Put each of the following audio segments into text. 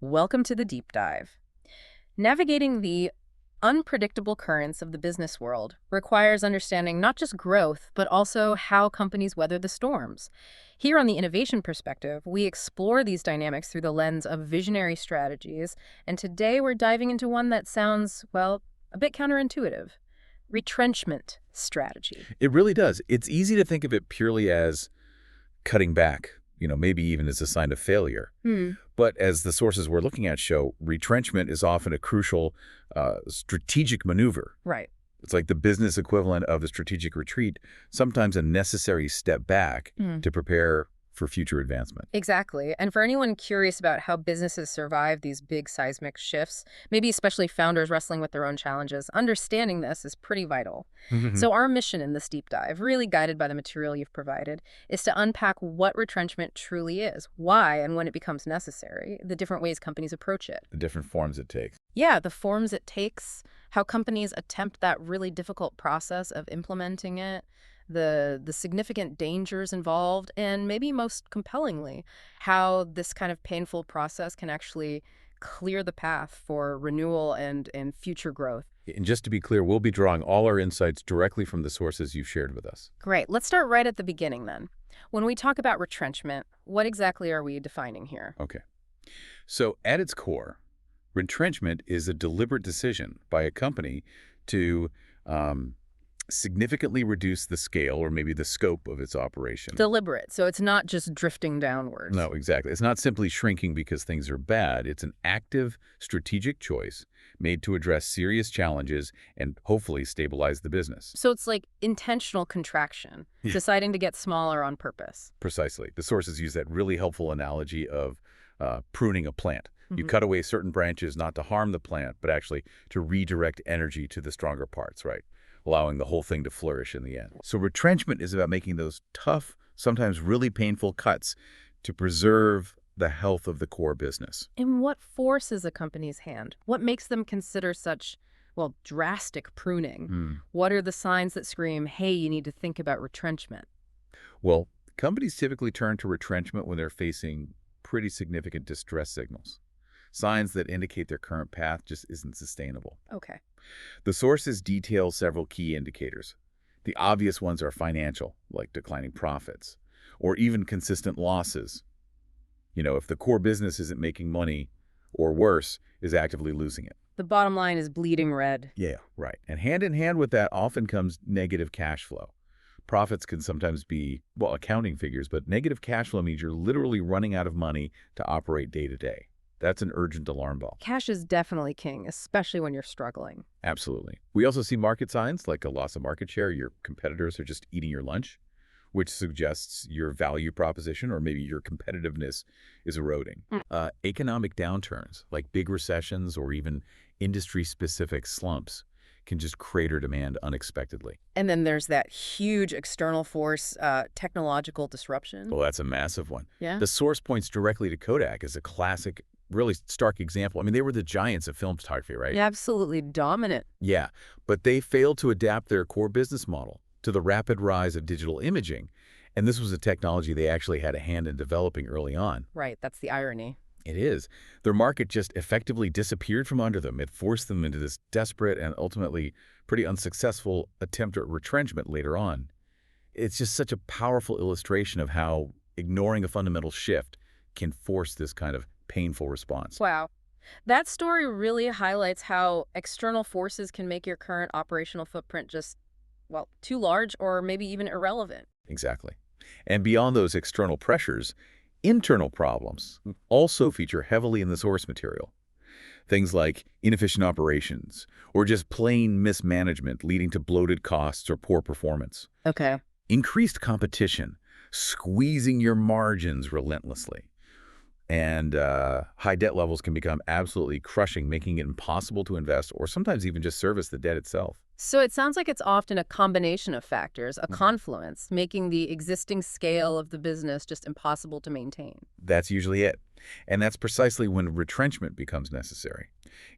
Welcome to the deep dive. Navigating the unpredictable currents of the business world requires understanding not just growth, but also how companies weather the storms. Here on the innovation perspective, we explore these dynamics through the lens of visionary strategies, and today we're diving into one that sounds, well, a bit counterintuitive. Retrenchment strategy. It really does. It's easy to think of it purely as cutting back, maybe even as a sign of failure. But as the sources we're looking at show, retrenchment is often a crucial strategic maneuver. Right. It's like the business equivalent of a strategic retreat, sometimes a necessary step back to prepare for future advancement. Exactly. And for anyone curious about how businesses survive these big seismic shifts, maybe especially founders wrestling with their own challenges, understanding this is pretty vital. So our mission in this deep dive, really guided by the material you've provided, is to unpack what retrenchment truly is, why and when it becomes necessary, the different ways companies approach it. The different forms it takes. Yeah, the forms it takes, how companies attempt that really difficult process of implementing it, the significant dangers involved, and maybe most compellingly, how this kind of painful process can actually clear the path for renewal and future growth. And just to be clear, we'll be drawing all our insights directly from the sources you've shared with us. Great. Let's start right at the beginning then. When we talk about retrenchment, what exactly are we defining here? Okay. So at its core, retrenchment is a deliberate decision by a company to significantly reduce the scale or maybe the scope of its operation. Deliberate. So it's not just drifting downwards. No, exactly. It's not simply shrinking because things are bad. It's an active, strategic choice made to address serious challenges and hopefully stabilize the business. So it's like intentional contraction, deciding to get smaller on purpose. Precisely. The sources use that really helpful analogy of pruning a plant. You cut away certain branches not to harm the plant, but actually to redirect energy to the stronger parts, right? Allowing the whole thing to flourish in the end. So retrenchment is about making those tough, sometimes really painful cuts to preserve the health of the core business. And what forces a company's hand? What makes them consider such, well, drastic pruning? What are the signs that scream, hey, you need to think about retrenchment? Well, companies typically turn to retrenchment when they're facing pretty significant distress signals. Signs that indicate their current path just isn't sustainable. Okay. The sources detail several key indicators. The obvious ones are financial, like declining profits, or even consistent losses. If the core business isn't making money, or worse, is actively losing it. The bottom line is bleeding red. Yeah, right. And hand in hand with that often comes negative cash flow. Profits can sometimes be, well, accounting figures, but negative cash flow means you're literally running out of money to operate day to day. That's an urgent alarm bell. Cash is definitely king, especially when you're struggling. Absolutely. We also see market signs like a loss of market share. Your competitors are just eating your lunch, which suggests your value proposition or maybe your competitiveness is eroding. Economic downturns like big recessions or even industry-specific slumps can just crater demand unexpectedly. And then there's that huge external force, technological disruption. Well, that's a massive one. Yeah. The source points directly to Kodak as a classic, really stark example. I mean, they were the giants of film photography, right? Yeah, absolutely dominant. Yeah, but they failed to adapt their core business model to the rapid rise of digital imaging. And this was a technology they actually had a hand in developing early on. Right, that's the irony. It is. Their market just effectively disappeared from under them. It forced them into this desperate and ultimately pretty unsuccessful attempt at retrenchment later on. It's just such a powerful illustration of how ignoring a fundamental shift can force this kind of painful response. Wow. That story really highlights how external forces can make your current operational footprint just, well, too large or maybe even irrelevant. Exactly. And beyond those external pressures, internal problems also feature heavily in the source material. Things like inefficient operations or just plain mismanagement leading to bloated costs or poor performance. Okay. Increased competition, squeezing your margins relentlessly. And high debt levels can become absolutely crushing, making it impossible to invest or sometimes even just service the debt itself. So it sounds like it's often a combination of factors, a confluence, making the existing scale of the business just impossible to maintain. That's usually it. And that's precisely when retrenchment becomes necessary.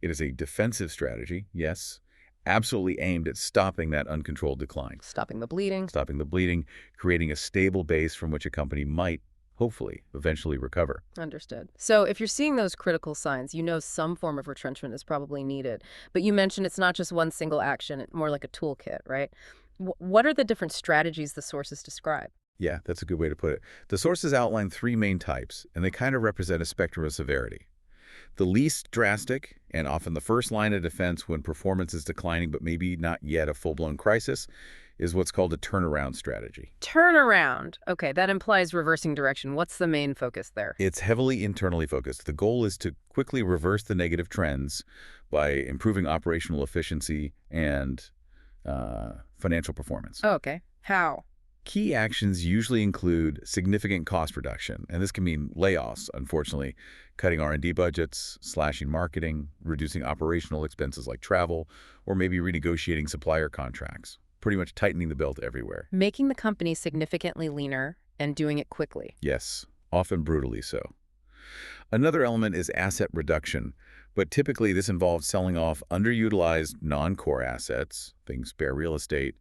It is a defensive strategy, yes, absolutely aimed at stopping that uncontrolled decline. Stopping the bleeding. Stopping the bleeding, creating a stable base from which a company might hopefully, eventually recover. Understood. So if you're seeing those critical signs, you know some form of retrenchment is probably needed. But you mentioned it's not just one single action, more like a toolkit, right? What are the different strategies the sources describe? Yeah, that's a good way to put it. The sources outline three main types, and they kind of represent a spectrum of severity. The least drastic, and often the first line of defense when performance is declining but maybe not yet a full-blown crisis, is what's called a turnaround strategy. Turnaround. Okay, that implies reversing direction. What's the main focus there? It's heavily internally focused. The goal is to quickly reverse the negative trends by improving operational efficiency and financial performance. Oh, okay. How? Key actions usually include significant cost reduction, and this can mean layoffs, unfortunately, cutting R&D budgets, slashing marketing, reducing operational expenses like travel, or maybe renegotiating supplier contracts, pretty much tightening the belt everywhere. Making the company significantly leaner and doing it quickly. Yes, often brutally so. Another element is asset reduction, but typically this involves selling off underutilized non-core assets, things spare real estate,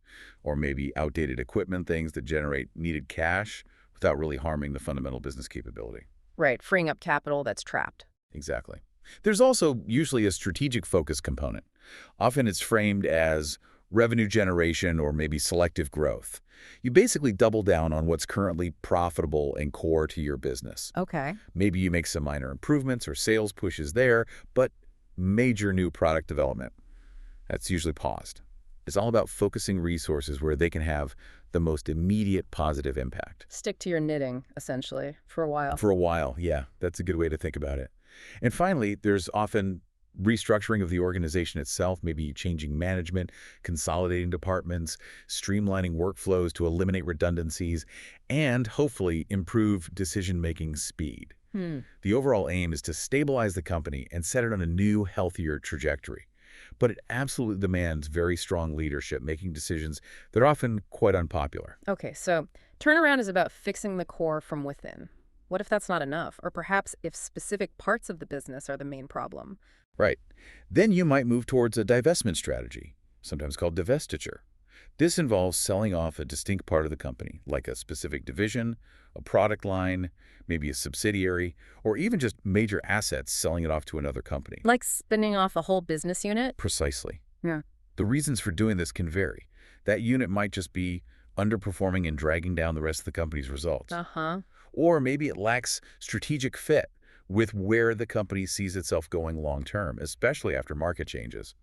or maybe outdated equipment, things that generate needed cash without really harming the fundamental business capability. Right, freeing up capital that's trapped. Exactly. There's also usually a strategic focus component. Often it's framed as revenue generation or maybe selective growth. You basically double down on what's currently profitable and core to your business. Okay. Maybe you make some minor improvements or sales pushes there, but major new product development, that's usually paused. It's all about focusing resources where they can have the most immediate positive impact. Stick to your knitting, essentially, for a while. For a while, yeah, that's a good way to think about it. And finally, there's often restructuring of the organization itself, maybe changing management, consolidating departments, streamlining workflows to eliminate redundancies, and hopefully improve decision-making speed. The overall aim is to stabilize the company and set it on a new, healthier trajectory. But it absolutely demands very strong leadership, making decisions that are often quite unpopular. Okay, so turnaround is about fixing the core from within. What if that's not enough? Or perhaps if specific parts of the business are the main problem? Right. Then you might move towards a divestment strategy, sometimes called divestiture. This involves selling off a distinct part of the company, like a specific division, a product line, maybe a subsidiary, or even just major assets, selling it off to another company. Like spinning off a whole business unit? Precisely. Yeah. The reasons for doing this can vary. That unit might just be underperforming and dragging down the rest of the company's results. Uh-huh. Or maybe it lacks strategic fit with where the company sees itself going long term, especially after market changes.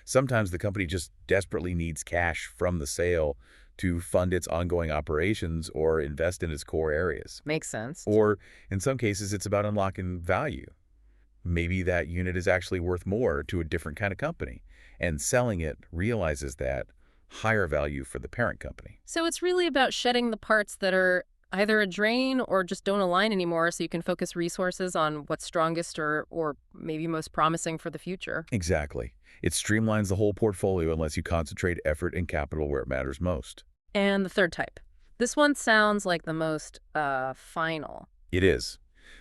Sometimes the company just desperately needs cash from the sale to fund its ongoing operations or invest in its core areas. Makes sense. Or in some cases, it's about unlocking value. Maybe that unit is actually worth more to a different kind of company, and selling it realizes that higher value for the parent company. So it's really about shedding the parts that are either a drain or just don't align anymore so you can focus resources on what's strongest or maybe most promising for the future. Exactly. It streamlines the whole portfolio and lets you concentrate effort and capital where it matters most. And the third type. This one sounds like the most final. It is.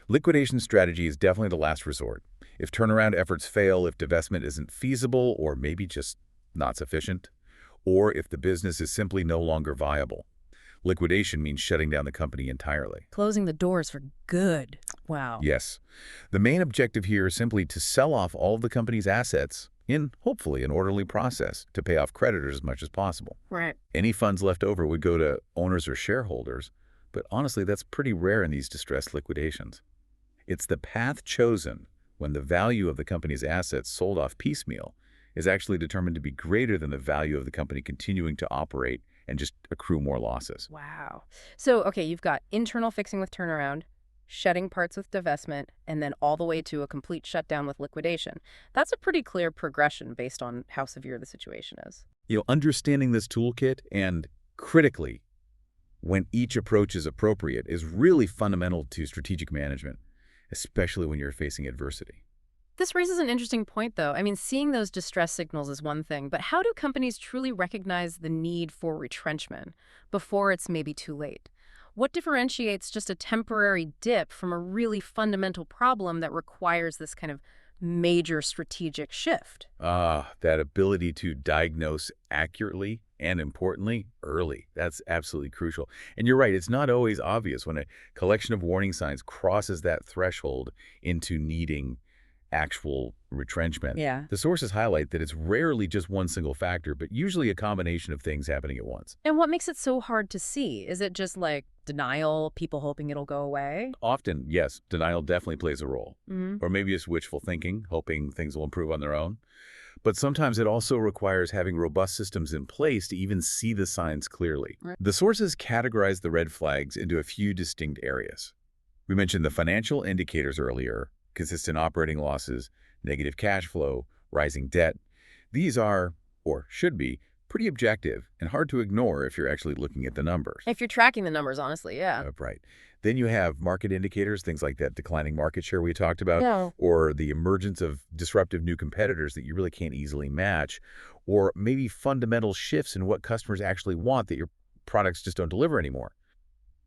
Liquidation strategy is definitely the last resort. If turnaround efforts fail, if divestment isn't feasible or maybe just not sufficient, or if the business is simply no longer viable. Liquidation means shutting down the company entirely. Closing the doors for good. Wow. Yes. The main objective here is simply to sell off all of the company's assets in, hopefully, an orderly process to pay off creditors as much as possible. Right. Any funds left over would go to owners or shareholders, but honestly, that's pretty rare in these distressed liquidations. It's the path chosen when the value of the company's assets sold off piecemeal is actually determined to be greater than the value of the company continuing to operate and just accrue more losses. Wow. So, okay, you've got internal fixing with turnaround, shedding parts with divestment, and then all the way to a complete shutdown with liquidation. That's a pretty clear progression based on how severe the situation is. Understanding this toolkit and, critically, when each approach is appropriate is really fundamental to strategic management, especially when you're facing adversity. This raises an interesting point, though. I mean, seeing those distress signals is one thing, but how do companies truly recognize the need for retrenchment before it's maybe too late? What differentiates just a temporary dip from a really fundamental problem that requires this kind of major strategic shift. That ability to diagnose accurately and importantly, early. That's absolutely crucial. And you're right, it's not always obvious when a collection of warning signs crosses that threshold into needing actual retrenchment. Yeah. The sources highlight that it's rarely just one single factor, but usually a combination of things happening at once. And what makes it so hard to see? Is it just like denial, people hoping it'll go away? Often, yes, denial definitely plays a role. Hmm. Or maybe it's wishful thinking, hoping things will improve on their own. But sometimes it also requires having robust systems in place to even see the signs clearly. Right. The sources categorize the red flags into a few distinct areas. We mentioned the financial indicators earlier: consistent operating losses, negative cash flow, rising debt. These are, or should be, pretty objective and hard to ignore if you're actually looking at the numbers. If you're tracking the numbers, honestly, yeah. Right. Then you have market indicators, things like that declining market share we talked about, Yeah. or the emergence of disruptive new competitors that you really can't easily match, or maybe fundamental shifts in what customers actually want that your products just don't deliver anymore.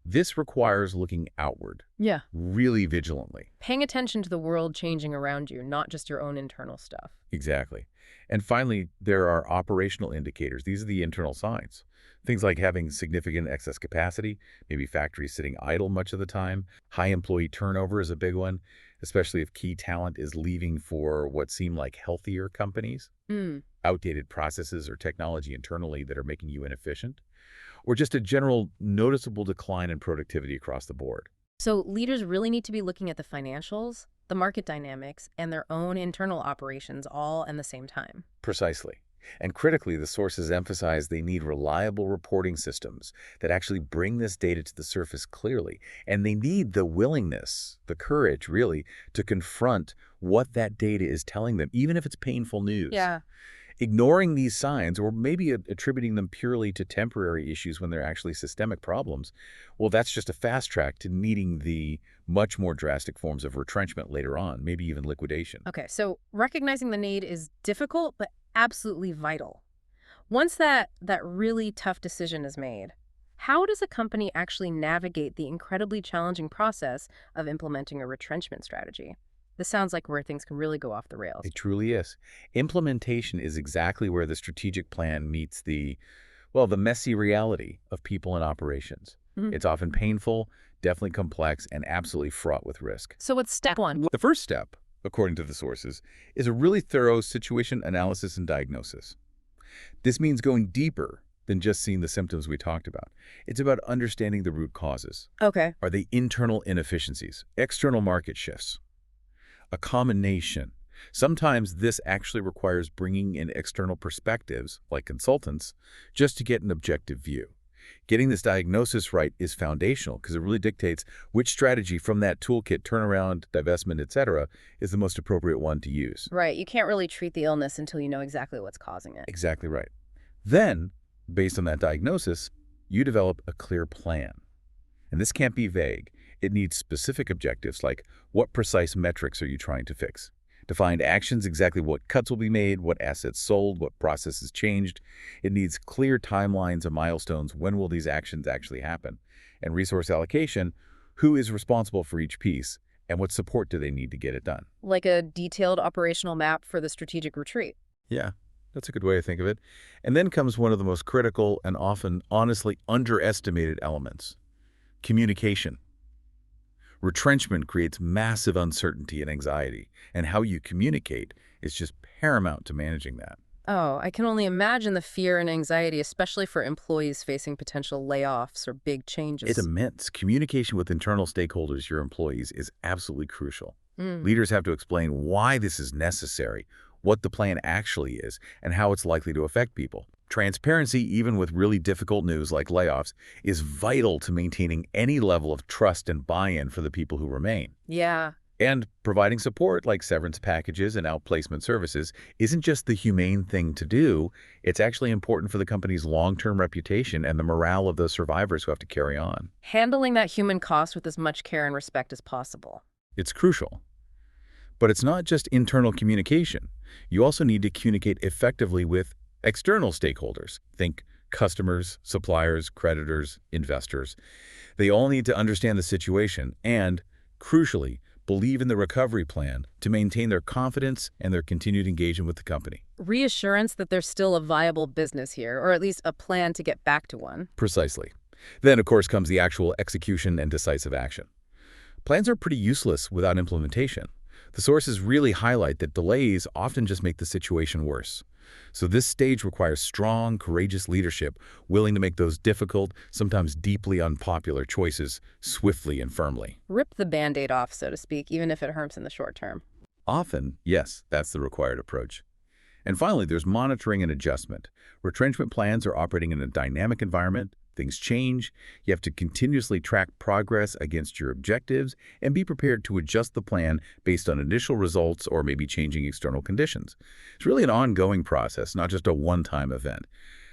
This requires looking outward, Yeah. really vigilantly. Paying attention to the world changing around you, not just your own internal stuff. Exactly. And finally, there are operational indicators. These are the internal signs. Things like having significant excess capacity, maybe factories sitting idle much of the time. High employee turnover is a big one, especially if key talent is leaving for what seem like healthier companies. Mm. Outdated processes or technology internally that are making you inefficient, or just a general noticeable decline in productivity across the board. So leaders really need to be looking at the financials, the market dynamics, and their own internal operations all at the same time. Precisely. And critically, the sources emphasize they need reliable reporting systems that actually bring this data to the surface clearly. And they need the willingness, the courage, really, to confront what that data is telling them, even if it's painful news. Yeah. Ignoring these signs, or maybe attributing them purely to temporary issues when they're actually systemic problems, well, that's just a fast track to needing the much more drastic forms of retrenchment later on, maybe even liquidation. Okay, so recognizing the need is difficult, but absolutely vital. Once that really tough decision is made, how does a company actually navigate the incredibly challenging process of implementing a retrenchment strategy? This sounds like where things can really go off the rails. It truly is. Implementation is exactly where the strategic plan meets well, the messy reality of people and operations. Mhm. It's often painful, definitely complex, and absolutely fraught with risk. So what's step one? The first step, according to the sources, is a really thorough situation analysis and diagnosis. This means going deeper than just seeing the symptoms we talked about. It's about understanding the root causes. Okay. Are they internal inefficiencies, external market shifts, a combination? Sometimes this actually requires bringing in external perspectives, like consultants, just to get an objective view. Getting this diagnosis right is foundational because it really dictates which strategy from that toolkit, turnaround, divestment, etc., is the most appropriate one to use. Right. You can't really treat the illness until you know exactly what's causing it. Exactly right. Then, based on that diagnosis, you develop a clear plan. And this can't be vague. It needs specific objectives like what precise metrics are you trying to fix? Defined actions, exactly what cuts will be made, what assets sold, what processes changed. It needs clear timelines and milestones. When will these actions actually happen? And resource allocation, who is responsible for each piece, and what support do they need to get it done? Like a detailed operational map for the strategic retreat. Yeah, that's a good way to think of it. And then comes one of the most critical and often honestly underestimated elements: communication. Retrenchment creates massive uncertainty and anxiety, and how you communicate is just paramount to managing that. Oh, I can only imagine the fear and anxiety, especially for employees facing potential layoffs or big changes. It's immense. Communication with internal stakeholders, your employees, is absolutely crucial. Mm. Leaders have to explain why this is necessary, what the plan actually is, and how it's likely to affect people. Transparency, even with really difficult news like layoffs, is vital to maintaining any level of trust and buy-in for the people who remain. Yeah. And providing support like severance packages and outplacement services isn't just the humane thing to do, it's actually important for the company's long-term reputation and the morale of the survivors who have to carry on. Handling that human cost with as much care and respect as possible. It's crucial. But it's not just internal communication. You also need to communicate effectively with external stakeholders. Think customers, suppliers, creditors, investors. They all need to understand the situation and, crucially, believe in the recovery plan to maintain their confidence and their continued engagement with the company. Reassurance that there's still a viable business here, or at least a plan to get back to one. Precisely. Then, of course, comes the actual execution and decisive action. Plans are pretty useless without implementation. The sources really highlight that delays often just make the situation worse. So this stage requires strong, courageous leadership, willing to make those difficult, sometimes deeply unpopular choices swiftly and firmly. Rip the Band-Aid off, so to speak, even if it hurts in the short term. Often, yes, that's the required approach. And finally, there's monitoring and adjustment. Retrenchment plans are operating in a dynamic environment. Things change. You have to continuously track progress against your objectives and be prepared to adjust the plan based on initial results or maybe changing external conditions. It's really an ongoing process, not just a one-time event.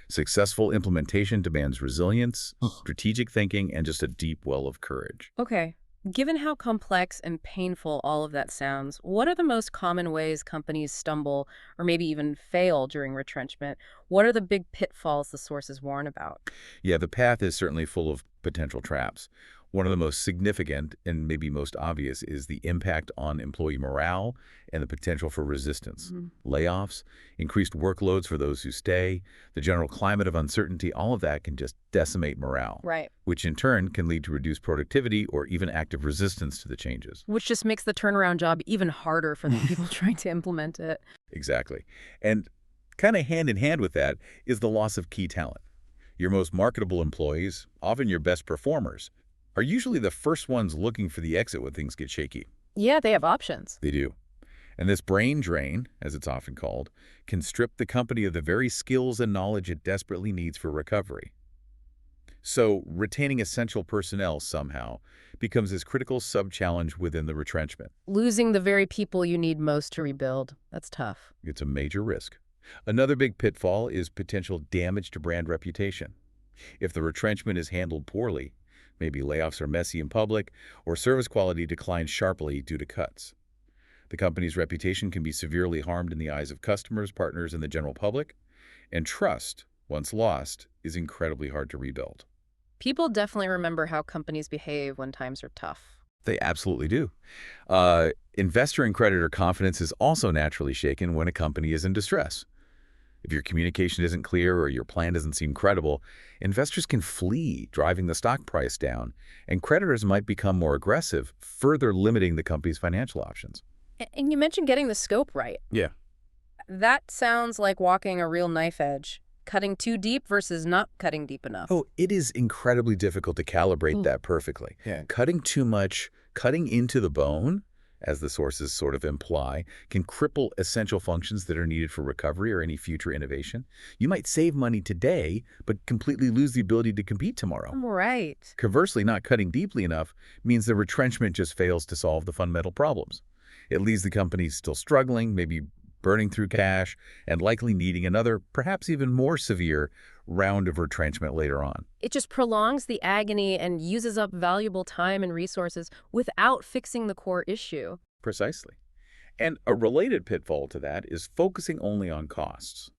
Successful implementation demands resilience, strategic thinking, and just a deep well of courage. Okay. Given how complex and painful all of that sounds, what are the most common ways companies stumble or maybe even fail during retrenchment? What are the big pitfalls the sources warn about? Yeah, the path is certainly full of potential traps. One of the most significant and maybe most obvious is the impact on employee morale and the potential for resistance. Layoffs, increased workloads for those who stay, the general climate of uncertainty, all of that can just decimate morale, Right. which in turn can lead to reduced productivity or even active resistance to the changes. Which just makes the turnaround job even harder for the people trying to implement it. Exactly. And kind of hand in hand with that is the loss of key talent. Your most marketable employees, often your best performers, are usually the first ones looking for the exit when things get shaky. Yeah, they have options. They do. And this brain drain, as it's often called, can strip the company of the very skills and knowledge it desperately needs for recovery. So retaining essential personnel somehow becomes this critical sub-challenge within the retrenchment. Losing the very people you need most to rebuild. That's tough. It's a major risk. Another big pitfall is potential damage to brand reputation. If the retrenchment is handled poorly, maybe layoffs are messy in public, or service quality declines sharply due to cuts. The company's reputation can be severely harmed in the eyes of customers, partners, and the general public, and trust, once lost, is incredibly hard to rebuild. People definitely remember how companies behave when times are tough. They absolutely do. Investor and creditor confidence is also naturally shaken when a company is in distress. If your communication isn't clear or your plan doesn't seem credible, investors can flee, driving the stock price down, and creditors might become more aggressive, further limiting the company's financial options. And you mentioned getting the scope right. Yeah. That sounds like walking a real knife edge, cutting too deep versus not cutting deep enough. Oh, it is incredibly difficult to calibrate that perfectly. Yeah. Cutting too much, cutting into the bone, as the sources sort of imply, can cripple essential functions that are needed for recovery or any future innovation. You might save money today, but completely lose the ability to compete tomorrow. Right. Conversely, not cutting deeply enough means the retrenchment just fails to solve the fundamental problems. It leaves the company still struggling, maybe burning through cash, and likely needing another, perhaps even more severe, round of retrenchment later on. It just prolongs the agony and uses up valuable time and resources without fixing the core issue. Precisely. And a related pitfall to that is focusing only on costs.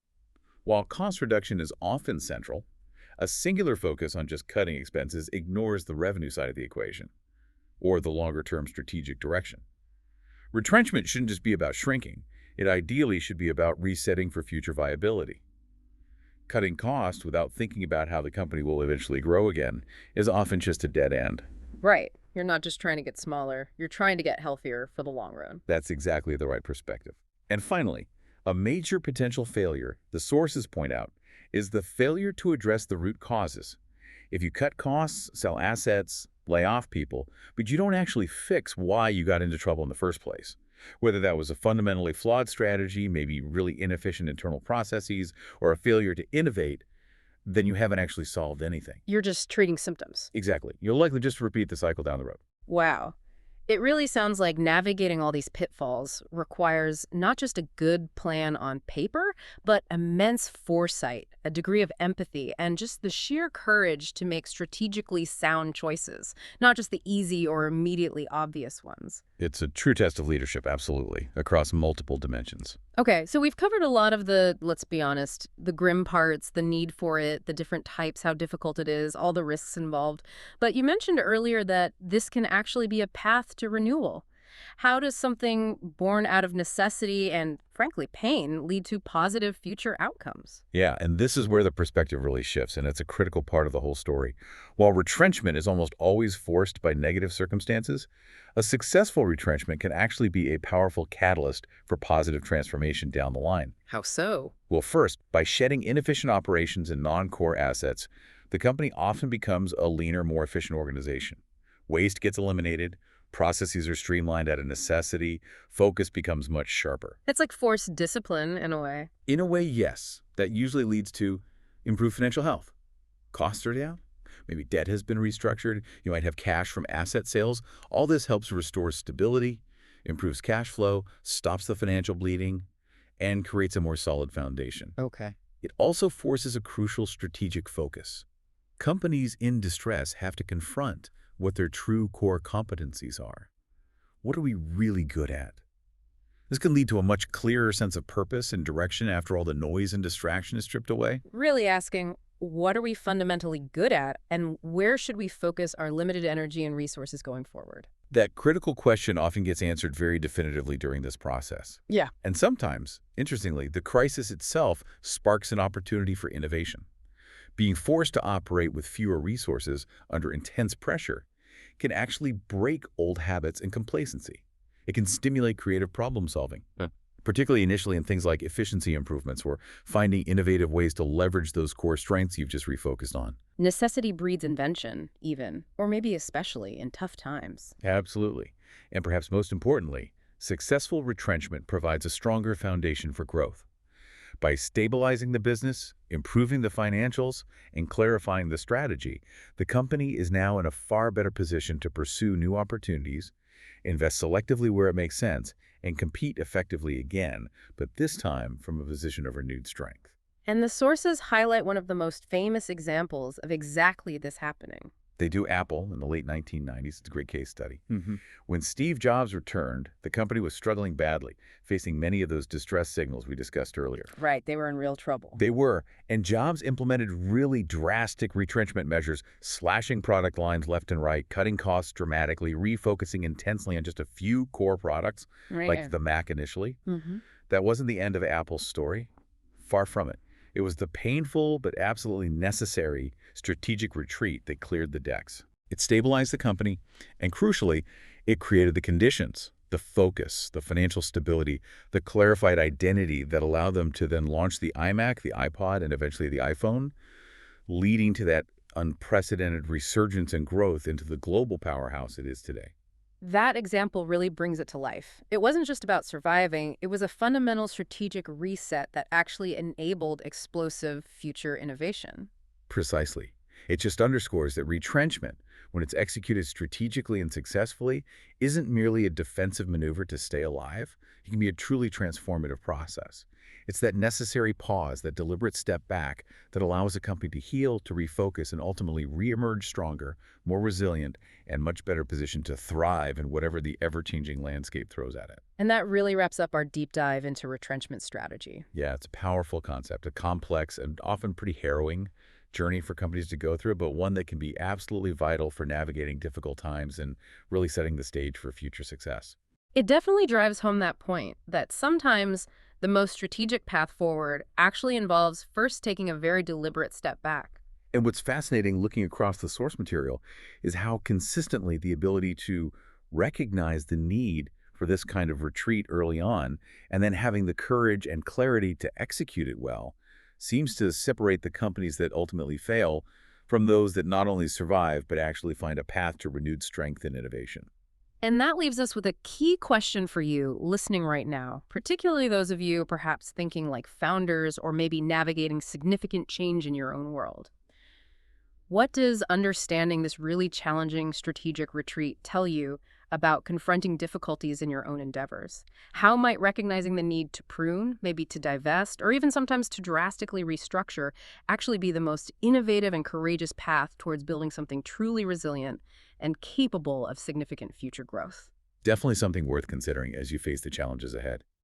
While cost reduction is often central, a singular focus on just cutting expenses ignores the revenue side of the equation, or the longer-term strategic direction. Retrenchment shouldn't just be about shrinking. It ideally should be about resetting for future viability. Cutting costs without thinking about how the company will eventually grow again is often just a dead end. Right. You're not just trying to get smaller. You're trying to get healthier for the long run. That's exactly the right perspective. And finally, a major potential failure, the sources point out, is the failure to address the root causes. If you cut costs, sell assets, lay off people, but you don't actually fix why you got into trouble in the first place, whether that was a fundamentally flawed strategy, maybe really inefficient internal processes, or a failure to innovate, then you haven't actually solved anything. You're just treating symptoms. Exactly. You'll likely just repeat the cycle down the road. Wow. It really sounds like navigating all these pitfalls requires not just a good plan on paper, but immense foresight, a degree of empathy, and just the sheer courage to make strategically sound choices, not just the easy or immediately obvious ones. It's a true test of leadership, absolutely, across multiple dimensions. Okay, so we've covered a lot of the, let's be honest, the grim parts, the need for it, the different types, how difficult it is, all the risks involved. But you mentioned earlier that this can actually be a path to renewal. How does something born out of necessity and, frankly, pain lead to positive future outcomes? Yeah, and this is where the perspective really shifts, and it's a critical part of the whole story. While retrenchment is almost always forced by negative circumstances, a successful retrenchment can actually be a powerful catalyst for positive transformation down the line. How so? Well, first, by shedding inefficient operations and non-core assets, the company often becomes a leaner, more efficient organization. Waste gets eliminated, processes are streamlined out of necessity, focus becomes much sharper. It's like forced discipline in a way. In a way, yes. That usually leads to improved financial health. Costs are down. Maybe debt has been restructured. You might have cash from asset sales. All this helps restore stability, improves cash flow, stops the financial bleeding, and creates a more solid foundation. Okay. It also forces a crucial strategic focus. Companies in distress have to confront what their true core competencies are. What are we really good at? This can lead to a much clearer sense of purpose and direction after all the noise and distraction is stripped away. Really asking, what are we fundamentally good at, and where should we focus our limited energy and resources going forward? That critical question often gets answered very definitively during this process. Yeah. And sometimes, interestingly, the crisis itself sparks an opportunity for innovation. Being forced to operate with fewer resources under intense pressure can actually break old habits and complacency. It can stimulate creative problem solving, particularly initially in things like efficiency improvements or finding innovative ways to leverage those core strengths you've just refocused on. Necessity breeds invention, even, or maybe especially in tough times. Absolutely. And perhaps most importantly, successful retrenchment provides a stronger foundation for growth. By stabilizing the business, improving the financials, and clarifying the strategy, the company is now in a far better position to pursue new opportunities, invest selectively where it makes sense, and compete effectively again, but this time from a position of renewed strength. And the sources highlight one of the most famous examples of exactly this happening. They do Apple in the late 1990s. It's a great case study. When Steve Jobs returned, the company was struggling badly, facing many of those distress signals we discussed earlier. Right, they were in real trouble. They were, and Jobs implemented really drastic retrenchment measures, slashing product lines left and right, cutting costs dramatically, refocusing intensely on just a few core products, Right. like the Mac initially. That wasn't the end of Apple's story. Far from it. It was the painful but absolutely necessary strategic retreat that cleared the decks. It stabilized the company, and crucially, it created the conditions, the focus, the financial stability, the clarified identity that allowed them to then launch the iMac, the iPod, and eventually the iPhone, leading to that unprecedented resurgence and growth into the global powerhouse it is today. That example really brings it to life. It wasn't just about surviving, it was a fundamental strategic reset that actually enabled explosive future innovation. Precisely. It just underscores that retrenchment, when it's executed strategically and successfully, isn't merely a defensive maneuver to stay alive. It can be a truly transformative process. It's that necessary pause, that deliberate step back that allows a company to heal, to refocus, and ultimately reemerge stronger, more resilient, and much better positioned to thrive in whatever the ever-changing landscape throws at it. And that really wraps up our deep dive into retrenchment strategy. Yeah, it's a powerful concept, a complex and often pretty harrowing journey for companies to go through, but one that can be absolutely vital for navigating difficult times and really setting the stage for future success. It definitely drives home that point that sometimes the most strategic path forward actually involves first taking a very deliberate step back. And what's fascinating looking across the source material is how consistently the ability to recognize the need for this kind of retreat early on and then having the courage and clarity to execute it well seems to separate the companies that ultimately fail from those that not only survive but actually find a path to renewed strength and innovation. And that leaves us with a key question for you listening right now, particularly those of you perhaps thinking like founders or maybe navigating significant change in your own world. What does understanding this really challenging strategic retreat tell you about confronting difficulties in your own endeavors? How might recognizing the need to prune, maybe to divest, or even sometimes to drastically restructure actually be the most innovative and courageous path towards building something truly resilient and capable of significant future growth? Definitely something worth considering as you face the challenges ahead.